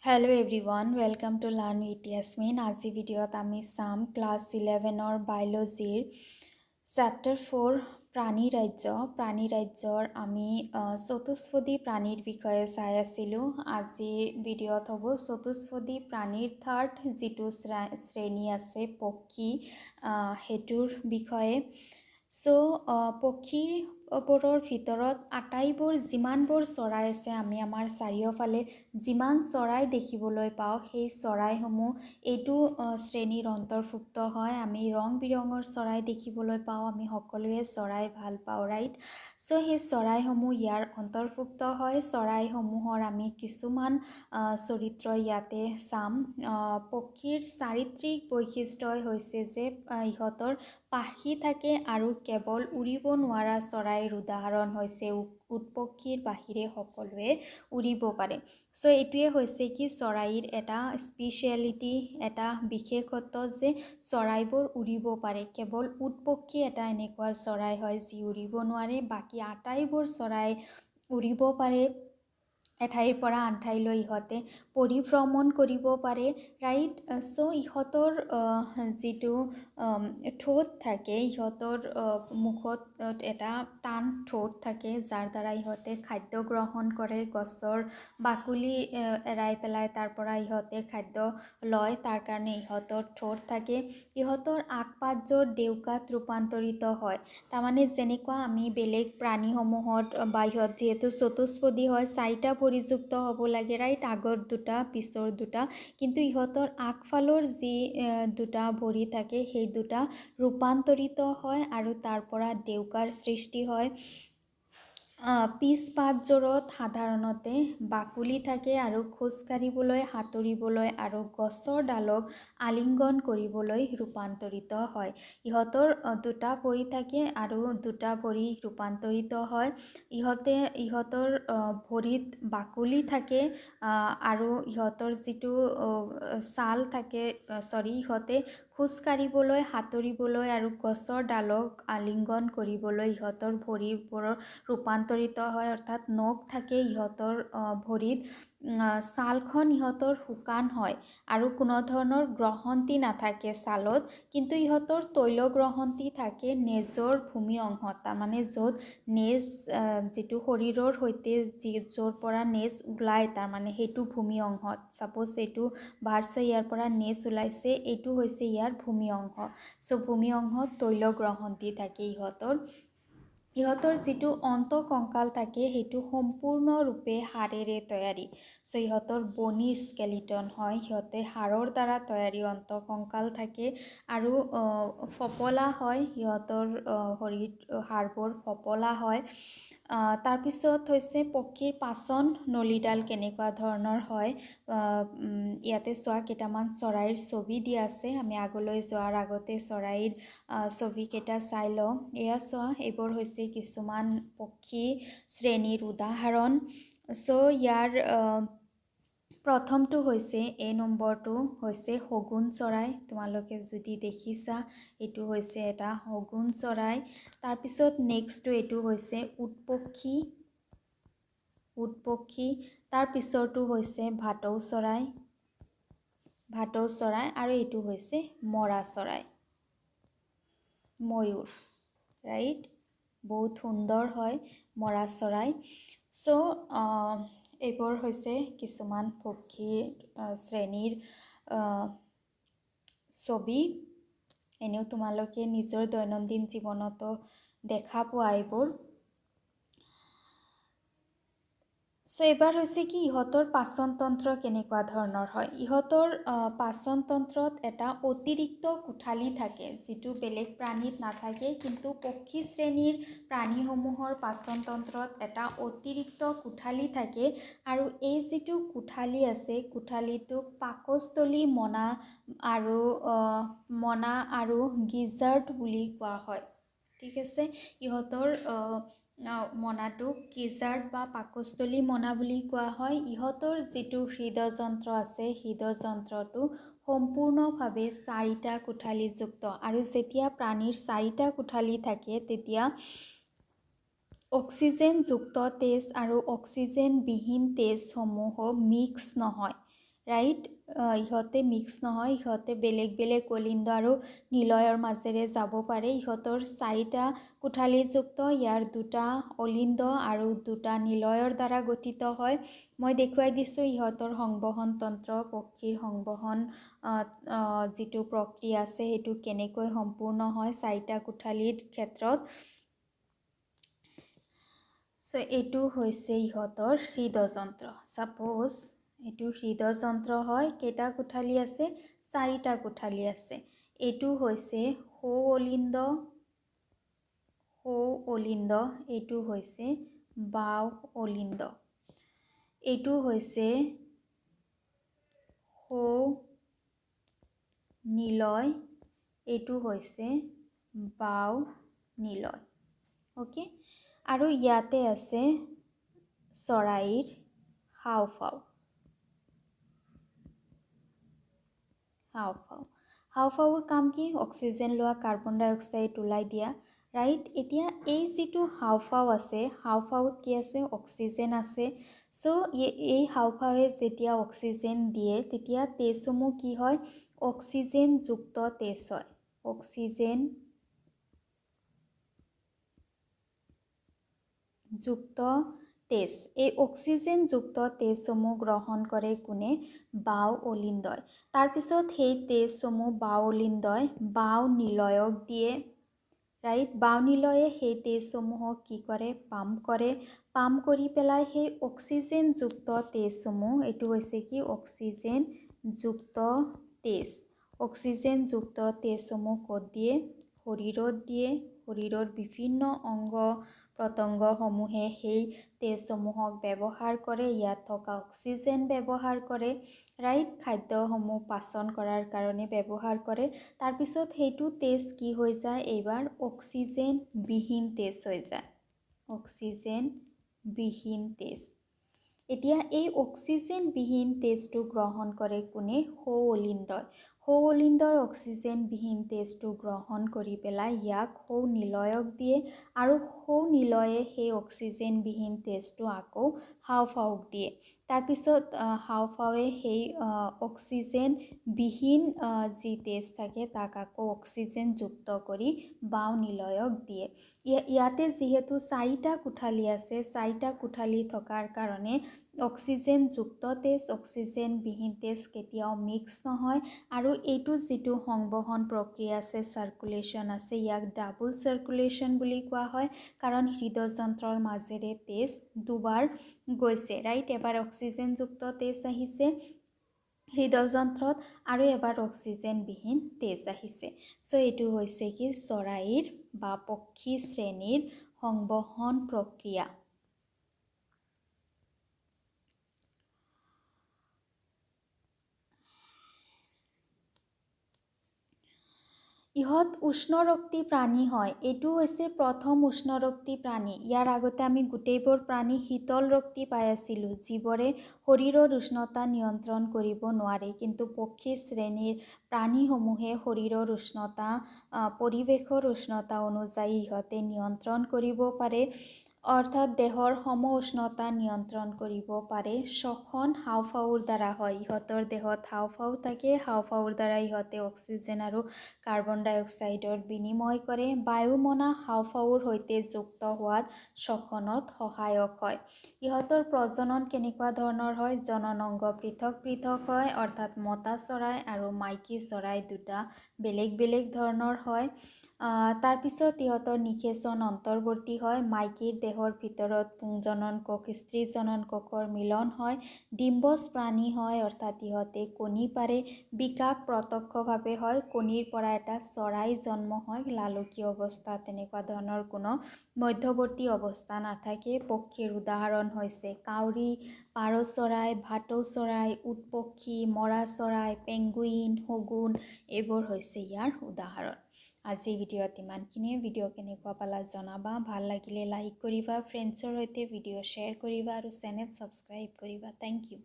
Hello everyone, welcome to Learn with Yasmin. আজি ভিডিঅ'ত আমি চাম ক্লাছ 11ৰ বায়'লজিৰ চেপ্টাৰ 4 প্ৰাণী ৰাজ্যৰ আমি চতুষ্পদী প্ৰাণীৰ বিষয়ে চাই আছিলোঁ। আজিৰ ভিডিঅ'ত হ'ব চতুষ্পদী প্ৰাণীৰ থাৰ্ড যিটো শ্ৰেণী আছে পক্ষী সেইটোৰ বিষয়ে। পক্ষীবোৰৰ ভিতৰত আটাইবোৰ যিমানবোৰ চৰাই আছে আমি আমাৰ চাৰিওফালে যিমান চৰাই দেখিবলৈ পাওঁ সেই চৰাইসমূহ এইটো শ্ৰেণীৰ অন্তৰ্ভুক্ত হয়। আমি ৰং বিৰঙৰ চৰাই দেখিবলৈ পাওঁ, আমি সকলোৱে চৰাই ভাল পাওঁ, ৰাইট? সেই চৰাইসমূহ ইয়াৰ অন্তৰ্ভুক্ত হয়। চৰাইসমূহৰ আমি কিছুমান চৰিত্ৰ ইয়াতে চাম। পক্ষীৰ চাৰিত্ৰিক বৈশিষ্ট্যই হৈছে যে ইহঁতৰ পাখি থাকে আৰু কেৱল উৰিব নোৱাৰা চৰাইৰ উদাহৰণ হৈছে উট পক্ষীৰ বাহিৰে সকলোৱে উৰিব পাৰে। এইটোৱে হৈছে কি চৰাইৰ এটা স্পেচিয়েলিটি, এটা বিশেষত্ব যে চৰাইবোৰ উৰিব পাৰে। কেৱল উট পক্ষী এটা এনেকুৱা চৰাই হয় যি উৰিব নোৱাৰে, বাকী আটাইবোৰ চৰাই উৰিব পাৰে। এঠাইৰ পৰা আন ঠাইলৈ ইহঁতে পৰিভ্ৰমণ কৰিব পাৰে, ৰাইট? ইহঁতৰ যিটো ঠোঁট থাকে, ইহঁতৰ মুখত এটা টান ঠোঁট থাকে যাৰ দ্বাৰা ইহঁতে খাদ্য গ্ৰহণ কৰে। গছৰ বাকলি এৰাই পেলাই তাৰ পৰা ইহঁতে খাদ্য লয়, তাৰ কাৰণে ইহঁতৰ ঠোঁট থাকে। ইহঁতৰ আগপাতযোৰ ডেউকাত ৰূপান্তৰিত হয়। তাৰমানে যেনেকুৱা আমি বেলেগ প্ৰাণীসমূহত বা ইহঁত যিহেতু চতুষ্পদী হয়, চাৰিটা ভৰিযুক্ত হ'ব লাগে, ৰাইট? আগৰ দুটা পিছৰ দুটা, কিন্তু ইহঁতৰ আগফালৰ যি দুটা ভৰি থাকে সেই দুটা ৰূপান্তৰিত হয় আৰু তাৰ পৰা ডেউকাৰ সৃষ্টি হয়। পিছ পাতযোৰত সাধাৰণতে বাকলি থাকে আৰু খোজকাঢ়িবলৈ, সাঁতুৰিবলৈ আৰু গছৰ ডালক আলিংগন কৰিবলৈ ৰূপান্তৰিত হয়। ইহঁতৰ দুটা ভৰি থাকে আৰু দুটা ভৰি ৰূপান্তৰিত হয়। ইহঁতৰ ভৰিত বাকলি থাকে আৰু ইহঁতৰ যিটো ছাল থাকে, ইহঁতে খোজকাঢ়িবলৈ, সাঁতুৰিবলৈ আৰু গছৰ ডালক আলিংগন কৰিবলৈ ইহঁতৰ ভৰিবোৰৰ ৰূপান্তৰিত হয়, অৰ্থাৎ নখ থাকে ইহঁতৰ ভৰিত। ছালখন ইহঁতৰ শুকান হয় আৰু কোনো ধৰণৰ গ্ৰহণতি নাথাকে ছালত, কিন্তু ইহঁতৰ তৈল গ্ৰহণতি থাকে নেজৰ ভূমি অংশত। তাৰমানে য'ত নেজ যিটো শৰীৰৰ সৈতে য'ৰ পৰা নেজ ওলায়, তাৰমানে সেইটো ভূমি অংশত। ছাপ'জ এইটো ভাৰ্চ ইয়াৰ পৰা নেজ ওলাইছে, এইটো হৈছে ইয়াৰ ভূমি অংশ। ভূমি অংশত তৈল গ্ৰহণতি থাকে ইহঁতৰ যিটো অন্তঃকংকাল থাকে সেইটো সম্পূৰ্ণৰূপে হাড়েৰে তৈয়াৰী। ইহঁতৰ বনি স্কেলিটন হয়, সিহঁতে হাড়ৰ দ্বাৰা তৈয়াৰী অন্তঃকংকাল থাকে আৰু ফপলা হয়, সিহঁতৰ শৰীৰ হাড়বোৰ ফপলা হয়। তাৰপিছত হৈছে পক্ষীৰ পাচন নলীডাল কেনেকুৱা ধৰণৰ হয়। ইয়াতে চোৱা কেইটামান চৰাইৰ ছবি দিয়া আছে। আমি আগলৈ যোৱাৰ আগতে চৰাইৰ ছবিকেইটা চাই লওঁ। এয়া চোৱা, এইবোৰ হৈছে কিছুমান পক্ষী শ্ৰেণীৰ উদাহৰণ। ইয়াৰ প্ৰথমটো হৈছে নম্বৰটো হৈছে শগুন চৰাই। তোমালোকে যদি দেখিছা, এইটো হৈছে এটা শগুন চৰাই। তাৰপিছত নেক্সটটো এইটো হৈছে উট পক্ষী। তাৰ পিছৰটো হৈছে ভাটৌ চৰাই আৰু এইটো হৈছে মৰা চৰাই, ময়ূৰ, ৰাইট? বহুত সুন্দৰ হয় মৰা চৰাই। এইবোৰ হৈছে কিছুমান পক্ষীৰ শ্ৰেণীৰ ছবি। এনেও তোমালোকে নিজৰ দৈনন্দিন জীৱনতো দেখা পোৱা এইবোৰ। এইবাৰ হৈছে কি ইহঁতৰ পাচনতন্ত্ৰ কেনেকুৱা ধৰণৰ হয়। ইহঁতৰ পাচনতন্ত্ৰত এটা অতিৰিক্ত কোঠালি থাকে যিটো বেলেগ প্ৰাণীত নাথাকে, কিন্তু পক্ষী শ্ৰেণীৰ প্ৰাণীসমূহৰ পাচনতন্ত্ৰত এটা অতিৰিক্ত কোঠালি থাকে আৰু এই যিটো কোঠালি আছে, কোঠালিটোক পাকস্থলী মনা আৰু গিজাৰ্ড বুলি কোৱা হয়, ঠিক আছে? ইহঁতৰ মনাটোক গিজাৰ্ড বা পাকস্থলী মনা বুলি কোৱা হয়। ইহঁতৰ যিটো হৃদযন্ত্ৰ আছে, হৃদযন্ত্ৰটো সম্পূৰ্ণভাৱে চাৰিটা কোঠালিযুক্ত আৰু যেতিয়া প্ৰাণীৰ চাৰিটা কোঠালি থাকে তেতিয়া অক্সিজেনযুক্ত তেজ আৰু অক্সিজেনবিহীন তেজসমূহ মিক্স নহয়, ৰাইট ইহঁতে মিক্স নহয়, ইহঁতে বেলেগ বেলেগ অলিন্দ আৰু নিলয়ৰ মাজেৰে যাব পাৰে। ইহঁতৰ 4টা কোঠালীযুক্ত, ইয়াৰ 2টা অলিন্দ আৰু 2টা নিলয়ৰ দ্বাৰা গঠিত হয়। মই দেখুৱাই দিছোঁ ইহঁতৰ সংবহন তন্ত্ৰ, পক্ষীৰ সংবহন যিটো প্ৰক্ৰিয়া আছে সেইটো কেনেকৈ সম্পূৰ্ণ হয় 4টা কোঠালীৰ ক্ষেত্ৰত। চ' এইটো হৈছে ইহঁতৰ হৃদযন্ত্ৰ। ছাপ'জ এইটো হৃদযন্ত্ৰ হয়, কেইটা কোঠালী আছে? 4টা কোঠালী আছে। এইটো হৈছে সৌ অলিন্দ, এইটো হৈছে বাও অলিন্দ, এইটো হৈছে সৌ নিলয়, এইটো হৈছে বাও নিলয়। অ'কে, আৰু ইয়াতে আছে চৰাইৰ হাওঁফাওঁ। হাওঁফাওঁৰ কাম কি? অক্সিজেন লোৱা, কাৰ্বন ডাই অক্সাইড ওলাই দিয়া, ৰাইট। এতিয়া এই যিটো হাওঁফাওঁ আছে, হাওঁফাওঁত কি আছে? অক্সিজেন আছে। চ' এই হাওঁফাওঁৱে যেতিয়া অক্সিজেন দিয়ে তেতিয়া তেজসমূহ কি হয়? অক্সিজেনযুক্ত তেজ হয়। অক্সিজেনযুক্ত তেজ। এই অক্সিজেনযুক্ত তেজসমূহ গ্ৰহণ কৰে কোনে? বাও অলিন্দই। তাৰপিছত সেই তেজসমূহ বাও অলিন্দই বাও নিলয়ক দিয়ে, ৰাইট। বাও নিলয়ে সেই তেজসমূহক কি কৰে? পাম্প কৰে। পাম্প কৰি পেলাই সেই অক্সিজেনযুক্ত তেজসমূহ, এইটো হৈছে কি? অক্সিজেনযুক্ত তেজ। অক্সিজেনযুক্ত তেজসমূহ ক'ত দিয়ে? শৰীৰত দিয়ে। শৰীৰৰ বিভিন্ন অংগ প্ৰত্যংগসমূহে সেই তেজসমূহক ব্যৱহাৰ কৰে, ইয়াত থকা অক্সিজেন ব্যৱহাৰ কৰে, ৰাইট। খাদ্যসমূহ পাচন কৰাৰ কাৰণে ব্যৱহাৰ কৰে। তাৰপিছত সেইটো তেজ কি হৈ যায়? এইবাৰ অক্সিজেনবিহীন তেজ হৈ যায়। অক্সিজেনবিহীন তেজ। এতিয়া এই অক্সিজেনবিহীন তেজটো গ্ৰহণ কৰে কোনে? সৌ অলিন্দই। সৌ অলিন্দই অক্সিজেনবিহীন তেজটো গ্ৰহণ কৰি পেলাই ইয়াক সৌ নিলয়ক দিয়ে, আৰু সৌ নিলয়ে সেই অক্সিজেনবিহীন তেজটো আকৌ হাওঁফাওঁক দিয়ে। তাৰপিছত হাওঁফাওঁৱে সেই অক্সিজেনবিহীন যি তেজ থাকে তাক আকৌ অক্সিজেনযুক্ত কৰি বাও নিলয়ক দিয়ে। ইয়াতে যিহেতু 4টা কোঠালী আছে, 4টা কোঠালী থকাৰ কাৰণে অক্সিজেনযুক্ত তেজ, অক্সিজেনবিহীন তেজ কেতিয়াও মিক্স নহয়। আৰু এইটো যিটো সংবহন প্ৰক্ৰিয়া আছে, চাৰ্কুলেশ্যন আছে, ইয়াক ডাবল চাৰ্কুলেশ্যন বুলি কোৱা হয়, কাৰণ হৃদযন্ত্ৰৰ মাজেৰে তেজ দুবাৰ গৈছে, ৰাইট। এবাৰ অক্সিজেনযুক্ত তেজ আহিছে হৃদযন্ত্ৰত আৰু এবাৰ অক্সিজেনবিহীন তেজ আহিছে। চ' এইটো হৈছে কি? চৰাইৰ বা পক্ষী শ্ৰেণীৰ সংবহন প্ৰক্ৰিয়া। ইহঁত উষ্ণৰক্তি প্ৰাণী হয়। এইটো হৈছে প্ৰথম উষ্ণৰক্তি প্ৰাণী। ইয়াৰ আগতে আমি গোটেইবোৰ প্ৰাণী শীতল ৰক্তি পাই আছিলোঁ, যিবোৰে শৰীৰৰ উষ্ণতা নিয়ন্ত্ৰণ কৰিব নোৱাৰে। কিন্তু পক্ষী শ্ৰেণীৰ প্ৰাণীসমূহে শৰীৰৰ উষ্ণতা, পৰিৱেশৰ উষ্ণতা অনুযায়ী ইহঁতে নিয়ন্ত্ৰণ কৰিব পাৰে, অৰ্থাৎ দেহৰ সম উষ্ণতা নিয়ন্ত্ৰণ কৰিব পাৰে। শ্বসন হাওঁফাওঁৰ দ্বাৰা হয়। ইহঁতৰ দেহত হাওঁফাওঁ থাকে, হাওঁফাওঁৰ দ্বাৰা ইহঁতে অক্সিজেন আৰু কাৰ্বন ডাই অক্সাইডৰ বিনিময় কৰে। বায়ুমনা হাওঁফাওঁৰ সৈতে যুক্ত হোৱাত শ্বসনত সহায়ক হয়। ইহঁতৰ প্ৰজনন কেনেকুৱা ধৰণৰ হয়? জনন অংগ পৃথক পৃথক হয়, অৰ্থাৎ মতা চৰাই আৰু মাইকী চৰাই দুটা বেলেগ বেলেগ ধৰণৰ হয়। তাৰপিছত ইহঁতৰ নিষেচন অন্তৰ্বৰ্তী হয়। মাইকীৰ দেহৰ ভিতৰত পুংজনন কোষ, স্ত্ৰী জনন কোষৰ মিলন হয়। ডিম্বজ প্ৰাণী হয়, অৰ্থাৎ ইহঁতে কণী পাৰে। বিকাশ প্ৰত্যক্ষভাৱে হয়। কণীৰ পৰা এটা চৰাই জন্ম হয়। লালকীয় অৱস্থা তেনেকুৱা ধৰণৰ কোনো মধ্যৱৰ্তী অৱস্থা নাথাকে। পক্ষীৰ উদাহৰণ হৈছে কাউৰী, পাৰ চৰাই, ভাটৌ চৰাই, উট পক্ষী, মৰা চৰাই, পেংগুইন, শগুন, এইবোৰ হৈছে ইয়াৰ উদাহৰণ। আজি ভিডিঅ'ত ইমানখিনিয়ে। ভিডিঅ' কেনেকুৱা পালা জনাবা। ভাল লাগিলে লাইক কৰিবা, ফ্ৰেণ্ডছৰ সৈতে ভিডিঅ' শ্বেয়াৰ কৰিবা আৰু চেনেল ছাবস্ক্ৰাইব কৰিবা। Thank U.